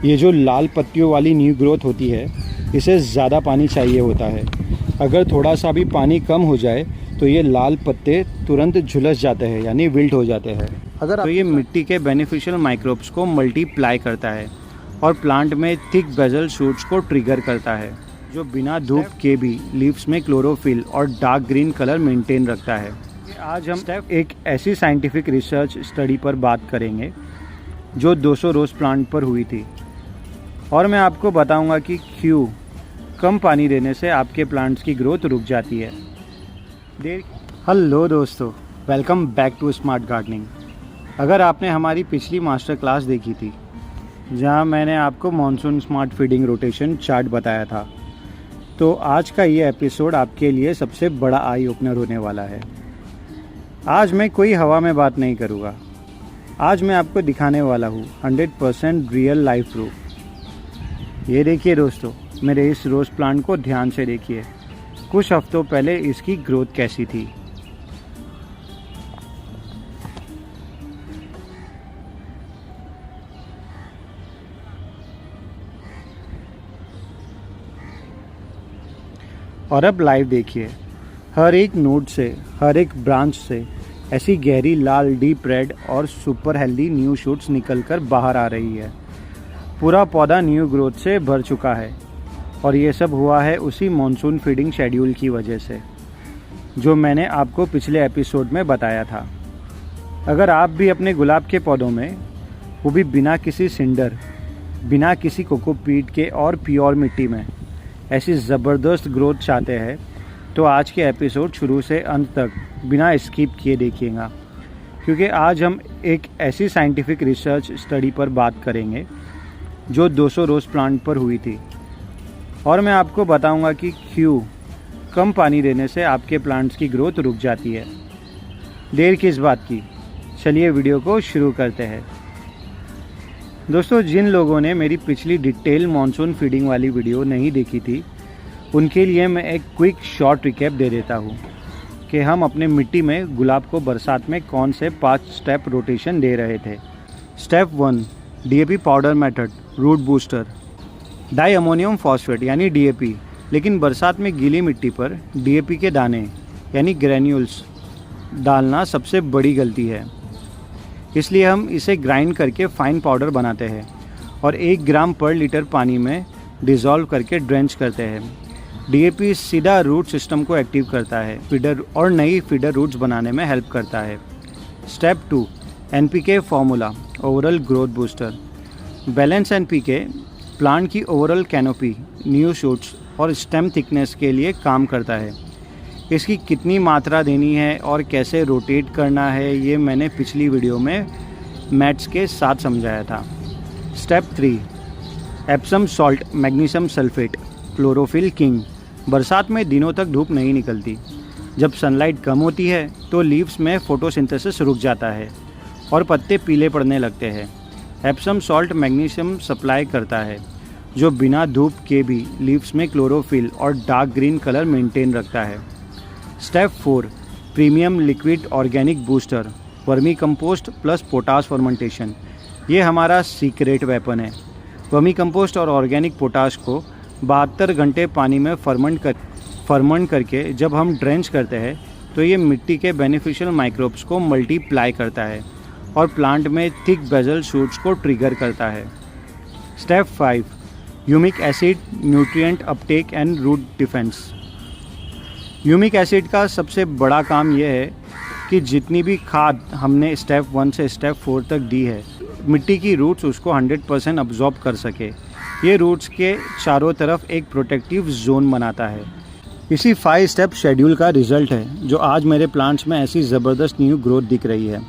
ये जो लाल पत्तियों वाली न्यू ग्रोथ होती है, इसे ज़्यादा पानी चाहिए होता है। अगर थोड़ा सा भी पानी कम हो जाए तो ये लाल पत्ते तुरंत झुलस जाते हैं, यानी विल्ट हो जाते हैं। तो ये मिट्टी के बेनिफिशियल माइक्रोब्स को मल्टीप्लाई करता है और प्लांट में थिक बेजल शूट्स को ट्रिगर करता है, जो बिना धूप के भी लीव्स में क्लोरोफिल और डार्क ग्रीन कलर मेंटेन रखता है। आज हम एक ऐसी साइंटिफिक रिसर्च स्टडी पर बात करेंगे जो 200 रोज़ प्लांट पर हुई थी, और मैं आपको बताऊंगा कि क्यों कम पानी देने से आपके प्लांट्स की ग्रोथ रुक जाती है। हेलो दोस्तों, welcome back to smart gardening. अगर आपने हमारी पिछली मास्टर क्लास देखी थी जहां मैंने आपको monsoon smart feeding rotation chart बताया था, तो आज का ये एपिसोड आपके लिए सबसे बड़ा आई ओपनर होने वाला है। आज मैं कोई हवा में बात नहीं करूँगा। आज मैं आपको दिखाने वाला हूँ 100% रियल लाइफ प्रूफ। ये देखिए दोस्तों, मेरे इस रोज़ प्लांट को ध्यान से देखिए। कुछ हफ्तों पहले इसकी ग्रोथ कैसी थी। और अब लाइव देखिए, हर एक नोड से, हर एक ब्रांच से ऐसी गहरी लाल डीप रेड और सुपर हेल्दी न्यू शूट्स निकलकर बाहर आ रही है। पूरा पौधा न्यू ग्रोथ से भर चुका है, और ये सब हुआ है उसी मॉनसून फीडिंग शेड्यूल की वजह से, जो मैंने आपको पिछले एपिसोड में बताया था। अगर आप भी अपने गुलाब के पौधों में, वो भी बिना किसी सिंडर, बिना किसी कोकोपीट के और प्योर मिट्टी में ऐसी ज़बरदस्त ग्रोथ चाहते हैं, तो आज के एपिसोड शुरू से अंत तक बिना स्किप किए देखिएगा, क्योंकि आज हम एक ऐसी साइंटिफिक रिसर्च स्टडी पर बात करेंगे जो 200 रोज़ प्लांट पर हुई थी, और मैं आपको बताऊंगा कि क्यों कम पानी देने से आपके प्लांट्स की ग्रोथ रुक जाती है। देर किस बात की, चलिए वीडियो को शुरू करते हैं। दोस्तों, जिन लोगों ने मेरी पिछली डिटेल मॉनसून फीडिंग वाली वीडियो नहीं देखी थी, उनके लिए मैं एक क्विक शॉर्ट रिकैप दे देता हूँ कि हम अपने मिट्टी में गुलाब को बरसात में कौन से 5 स्टेप रोटेशन दे रहे थे। Step 1, DAP powder method, root booster. Di ammonium phosphate यानी डीएपी, लेकिन बरसात में गीली मिट्टी पर डीएपी के दाने यानी ग्रैन्यूल्स डालना सबसे बड़ी गलती है। इसलिए हम इसे ग्राइंड करके फाइन पाउडर बनाते हैं और 1 ग्राम पर लीटर पानी में डिज़ोल्व करके ड्रेंच करते हैं। डीएपी सीधा रूट सिस्टम को एक्टिव करता है फीडर और नई फीडर रूट्स बनाने में हेल्प करता है। Step 2, NPK formula, overall growth booster. Balance NPK plant की ओवरऑल कैनोपी, न्यू शूट्स और स्टेम थिकनेस के लिए काम करता है। इसकी कितनी मात्रा देनी है और कैसे रोटेट करना है, ये मैंने पिछली वीडियो में मैथ्स के साथ समझाया था। Step 3, Epsom salt, magnesium sulphate, chlorophyll king. बरसात में दिनों तक धूप नहीं निकलती। जब सनलाइट कम होती है तो लीव्स में फोटोसिंथेसिस रुक जाता है और पत्ते पीले पड़ने लगते हैं। एप्सम सॉल्ट मैग्नीशियम सप्लाई करता है, जो बिना धूप के भी लीव्स में क्लोरोफिल और डार्क ग्रीन कलर मेंटेन रखता है। Step 4, premium liquid organic booster, vermi compost plus potash fermentation. ये हमारा सीक्रेट वेपन है। वर्मी कंपोस्ट और ऑर्गेनिक पोटाश को 72 घंटे पानी में फर्मेंट करके जब हम ड्रेंच करते हैं, तो ये मिट्टी के बेनिफिशियल माइक्रोब्स को मल्टीप्लाई करता है और प्लांट में थिक बेजल शूट्स को ट्रिगर करता है। Step 5, humic acid, nutrient uptake and root defence. Humic acid का सबसे बड़ा काम यह है कि जितनी भी खाद हमने स्टेप 1 से स्टेप 4 तक दी है, मिट्टी की रूट्स उसको 100% अब्जॉर्ब कर सके। ये रूट्स के चारों तरफ एक प्रोटेक्टिव जोन बनाता है। इसी 5 स्टेप शेड्यूल का रिजल्ट है जो आज मेरे प्लांट्स में ऐसी ज़बरदस्त न्यू ग्रोथ दिख रही है।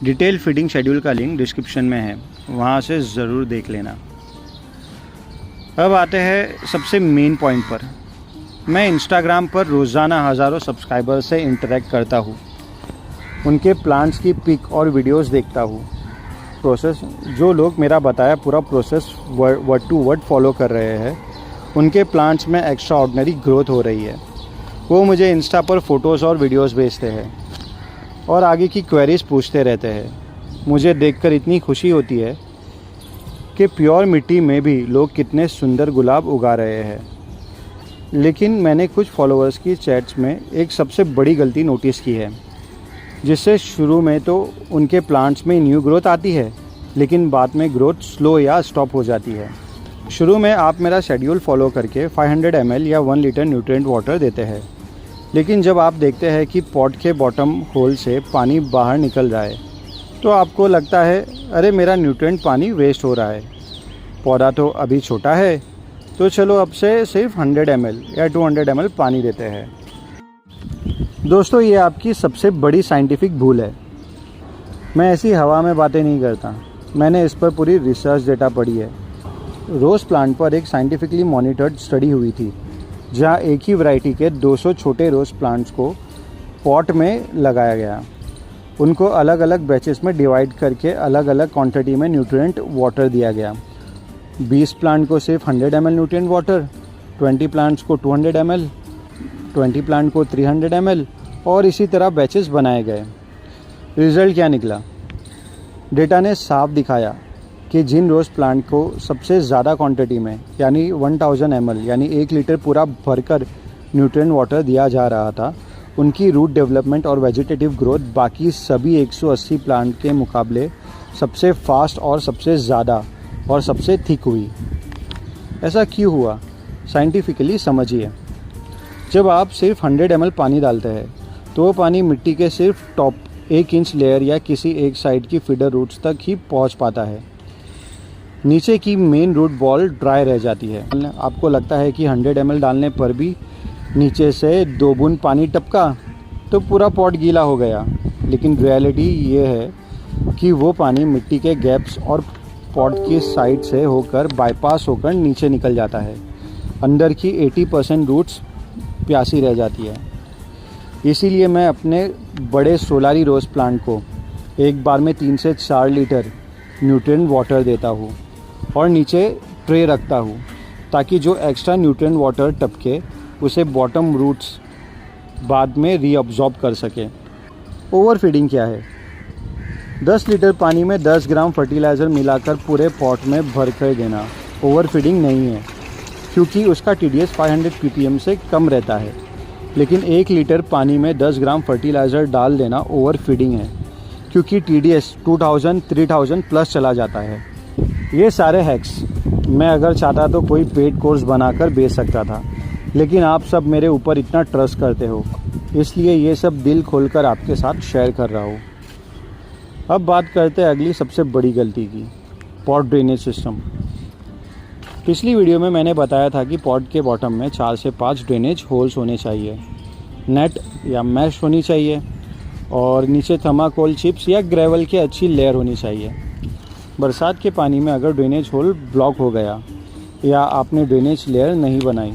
डिटेल फीडिंग शेड्यूल का लिंक डिस्क्रिप्शन में है, वहाँ से ज़रूर देख लेना। अब आते हैं सबसे मेन पॉइंट पर। मैं इंस्टाग्राम पर रोज़ाना हज़ारों सब्सक्राइबर से इंटरेक्ट करता हूँ, उनके प्लांट्स की पिक और वीडियोस देखता हूँ। प्रोसेस, जो लोग मेरा बताया पूरा process word to word follow कर रहे हैं, उनके प्लांट्स में एक्स्ट्रा ऑर्डिनरी ग्रोथ हो रही है। वो मुझे इंस्टा पर फ़ोटोज़ और वीडियोस भेजते हैं और आगे की क्वेरीज पूछते रहते हैं। मुझे देखकर इतनी खुशी होती है कि प्योर मिट्टी में भी लोग कितने सुंदर गुलाब उगा रहे हैं। लेकिन मैंने कुछ फॉलोअर्स की चैट्स में एक सबसे बड़ी गलती नोटिस की है, जिससे शुरू में तो उनके प्लांट्स में न्यू ग्रोथ आती है, लेकिन बाद में ग्रोथ स्लो या स्टॉप हो जाती है। शुरू में आप मेरा शेड्यूल फॉलो करके 500 ml या 1 लीटर न्यूट्रिएंट वाटर देते हैं, लेकिन जब आप देखते हैं कि पॉट के बॉटम होल से पानी बाहर निकल रहा है तो आपको लगता है अरे मेरा न्यूट्रिएंट पानी वेस्ट हो रहा है, पौधा तो अभी छोटा है, तो चलो अब से सिर्फ 100 ml या 200 ml पानी देते हैं। दोस्तों, ये आपकी सबसे बड़ी साइंटिफिक भूल है। मैं ऐसी हवा में बातें नहीं करता, मैंने इस पर पूरी रिसर्च डेटा पढ़ी है। रोज़ प्लांट पर एक साइंटिफिकली मॉनिटर्ड स्टडी हुई थी, जहां एक ही वैरायटी के 200 छोटे रोज़ प्लांट्स को पॉट में लगाया गया। उनको अलग अलग बैचेस में डिवाइड करके अलग अलग क्वांटिटी में न्यूट्रिएंट वाटर दिया गया। 20 प्लांट को सिर्फ 100 ml न्यूट्रिएंट वाटर, 20 प्लांट्स को 200 ml, 20 प्लांट को 300 ml और इसी तरह बैचेस बनाए गए। रिज़ल्ट क्या निकला? डेटा ने साफ दिखाया कि जिन रोज़ प्लांट को सबसे ज़्यादा क्वांटिटी में यानी 1000 ml यानी 1 लीटर पूरा भरकर न्यूट्रिएंट वाटर दिया जा रहा था, उनकी रूट डेवलपमेंट और वेजिटेटिव ग्रोथ बाकी सभी 180 प्लांट के मुकाबले सबसे फास्ट और सबसे ज़्यादा और सबसे थिक हुई। ऐसा क्यों हुआ? साइंटिफिकली समझिए। जब आप सिर्फ 100 ml पानी डालते हैं तो वो पानी मिट्टी के सिर्फ टॉप 1 इंच लेयर या किसी एक साइड की फीडर रूट्स तक ही पहुंच पाता है। नीचे की मेन रूट बॉल ड्राई रह जाती है। आपको लगता है कि 100 ml डालने पर भी नीचे से 2 बूंद पानी टपका तो पूरा पॉट गीला हो गया, लेकिन रियलिटी ये है कि वो पानी मिट्टी के गैप्स और पॉट की साइड से होकर बाईपास होकर नीचे निकल जाता है। अंदर की 80% रूट्स प्यासी रह जाती है। इसीलिए मैं अपने बड़े सोलारी रोज़ प्लांट को एक बार में 3 से 4 लीटर न्यूट्रिएंट वाटर देता हूँ और नीचे ट्रे रखता हूँ, ताकि जो एक्स्ट्रा न्यूट्रिएंट वाटर टपके उसे बॉटम रूट्स बाद में रीअब्जॉर्ब कर सके। ओवरफीडिंग क्या है? 10 लीटर पानी में 10 ग्राम फर्टिलाइज़र मिलाकर पूरे पॉट में भर कर देना ओवरफीडिंग नहीं है, क्योंकि उसका TDS 500 ppm से कम रहता है। लेकिन 1 लीटर पानी में 10 ग्राम फर्टिलाइज़र डाल देना ओवरफीडिंग है, क्योंकि TDS 2000-3000 प्लस चला जाता है। ये सारे हैक्स मैं अगर चाहता तो कोई पेड कोर्स बनाकर बेच सकता था, लेकिन आप सब मेरे ऊपर इतना ट्रस्ट करते हो, इसलिए ये सब दिल खोलकर आपके साथ शेयर कर रहा हूँ। अब बात करते हैं अगली सबसे बड़ी गलती की, पॉट ड्रेनेज सिस्टम। पिछली वीडियो में मैंने बताया था कि पॉट के बॉटम में 4 से 5 ड्रेनेज होल्स होने चाहिए, नेट या मैश होनी चाहिए और नीचे थर्माकोल चिप्स या ग्रेवल की अच्छी लेयर होनी चाहिए। बरसात के पानी में अगर ड्रेनेज होल ब्लॉक हो गया या आपने ड्रेनेज लेयर नहीं बनाई,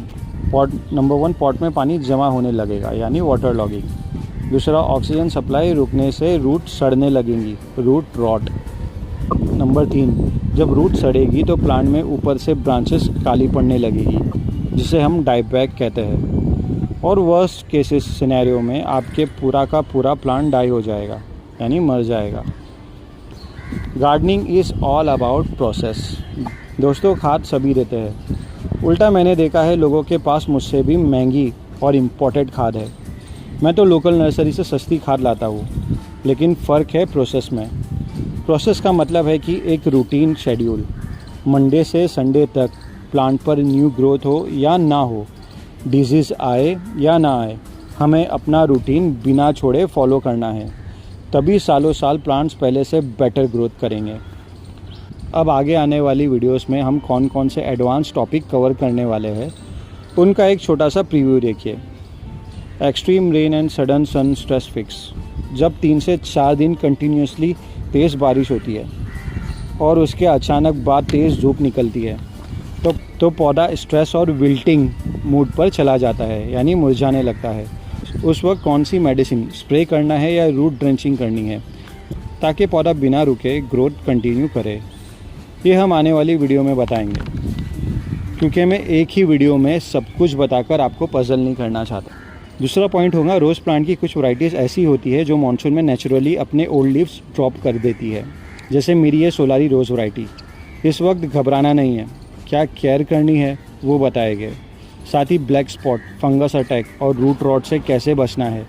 नंबर 1 पॉट में पानी जमा होने लगेगा यानी वाटर लॉगिंग। दूसरा, ऑक्सीजन सप्लाई रुकने से रूट सड़ने लगेंगी, रूट रॉट। नंबर 3, जब रूट सड़ेगी तो प्लांट में ऊपर से ब्रांचेस काली पड़ने लगेगी, जिसे हम डाईबैक कहते हैं। और वर्स्ट केसेस सिनेरियो में आपके पूरा का पूरा प्लांट डाई हो जाएगा यानी मर जाएगा। Gardening is all about process. दोस्तों, खाद सभी देते हैं, उल्टा मैंने देखा है लोगों के पास मुझसे भी महंगी और इम्पोर्टेड खाद है। मैं तो लोकल नर्सरी से सस्ती खाद लाता हूँ, लेकिन फ़र्क है प्रोसेस में। प्रोसेस का मतलब है कि एक रूटीन शेड्यूल, मंडे से संडे तक प्लांट पर न्यू ग्रोथ हो या ना हो, डिजीज़ आए या ना आए, हमें अपना रूटीन बिना छोड़े फॉलो करना है, तभी सालों साल प्लांट्स पहले से बेटर ग्रोथ करेंगे। अब आगे आने वाली वीडियोस में हम कौन कौन से एडवांस टॉपिक कवर करने वाले हैं, उनका एक छोटा सा प्रीव्यू देखिए। Extreme rain and sudden sun stress fix. जब 3 से 4 दिन कंटिन्यूसली तेज़ बारिश होती है और उसके अचानक बाद तेज़ धूप निकलती है तो पौधा स्ट्रेस और विल्टिंग मूड पर चला जाता है यानी मुरझाने लगता है। उस वक्त कौन सी मेडिसिन स्प्रे करना है या रूट ड्रेंचिंग करनी है ताकि पौधा बिना रुके ग्रोथ कंटिन्यू करे, ये हम आने वाली वीडियो में बताएंगे, क्योंकि मैं एक ही वीडियो में सब कुछ बताकर आपको पजल नहीं करना चाहता। दूसरा पॉइंट होगा, रोज़ प्लांट की कुछ वैरायटीज़ ऐसी होती है जो मानसून में नेचुरली अपने ओल्ड लीव्स ड्रॉप कर देती है, जैसे मेरी ये सोलारी रोज़ वैरायटी। इस वक्त घबराना नहीं है, क्या केयर करनी है वो बताए गए। साथ ही ब्लैक स्पॉट, फंगस अटैक और रूट रॉट से कैसे बचना है,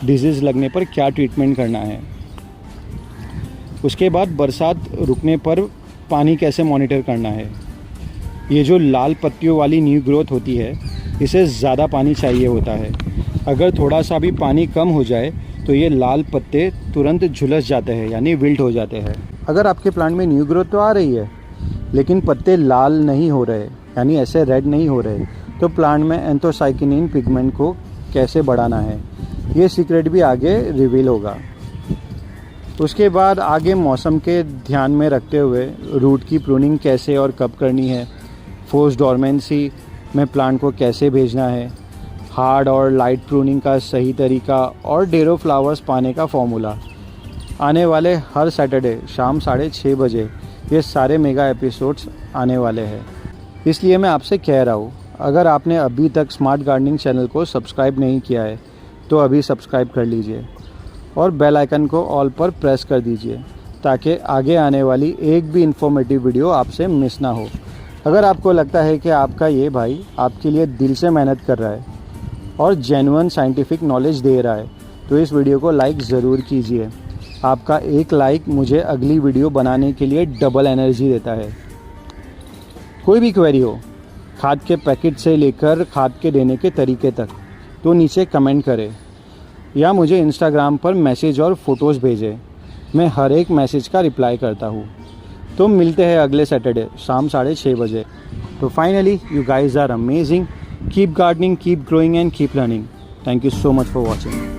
डिजीज़ लगने पर क्या ट्रीटमेंट करना है। उसके बाद बरसात रुकने पर पानी कैसे मॉनिटर करना है। ये जो लाल पत्तियों वाली न्यू ग्रोथ होती है, इसे ज़्यादा पानी चाहिए होता है। अगर थोड़ा सा भी पानी कम हो जाए तो ये लाल पत्ते तुरंत झुलस जाते हैं, यानी विल्ट हो जाते हैं। अगर आपके प्लांट में न्यू ग्रोथ तो आ रही है लेकिन पत्ते लाल नहीं हो रहे, यानी ऐसे रेड नहीं हो रहे, तो प्लांट में एंथोसाइकिनिन पिगमेंट को कैसे बढ़ाना है, ये सीक्रेट भी आगे रिवील होगा। उसके बाद आगे मौसम के ध्यान में रखते हुए रूट की प्रूनिंग कैसे और कब करनी है, फोर्स डोरमेंसी में प्लांट को कैसे भेजना है, हार्ड और लाइट प्रूनिंग का सही तरीका और डेरो फ्लावर्स पाने का फॉर्मूला। आने वाले हर सैटरडे शाम 6:30 बजे ये सारे मेगा एपिसोड्स आने वाले हैं। इसलिए मैं आपसे कह रहा हूँ, अगर आपने अभी तक स्मार्ट गार्डनिंग चैनल को सब्सक्राइब नहीं किया है तो अभी सब्सक्राइब कर लीजिए और बेल आइकन को ऑल पर प्रेस कर दीजिए ताकि आगे आने वाली एक भी इन्फॉर्मेटिव वीडियो आपसे मिस ना हो। अगर आपको लगता है कि आपका ये भाई आपके लिए दिल से मेहनत कर रहा है और जेन्युइन साइंटिफिक नॉलेज दे रहा है तो इस वीडियो को लाइक ज़रूर कीजिए। आपका एक लाइक मुझे अगली वीडियो बनाने के लिए डबल एनर्जी देता है। कोई भी क्वेरी हो, खाद के पैकेट से लेकर खाद के देने के तरीके तक, तो नीचे कमेंट करें या मुझे इंस्टाग्राम पर मैसेज और फ़ोटोज़ भेजें। मैं हर एक मैसेज का रिप्लाई करता हूँ। तो मिलते हैं अगले सैटरडे शाम 6:30 बजे। तो finally you guys are amazing. Keep gardening, keep growing and keep learning. Thank you so much for watching.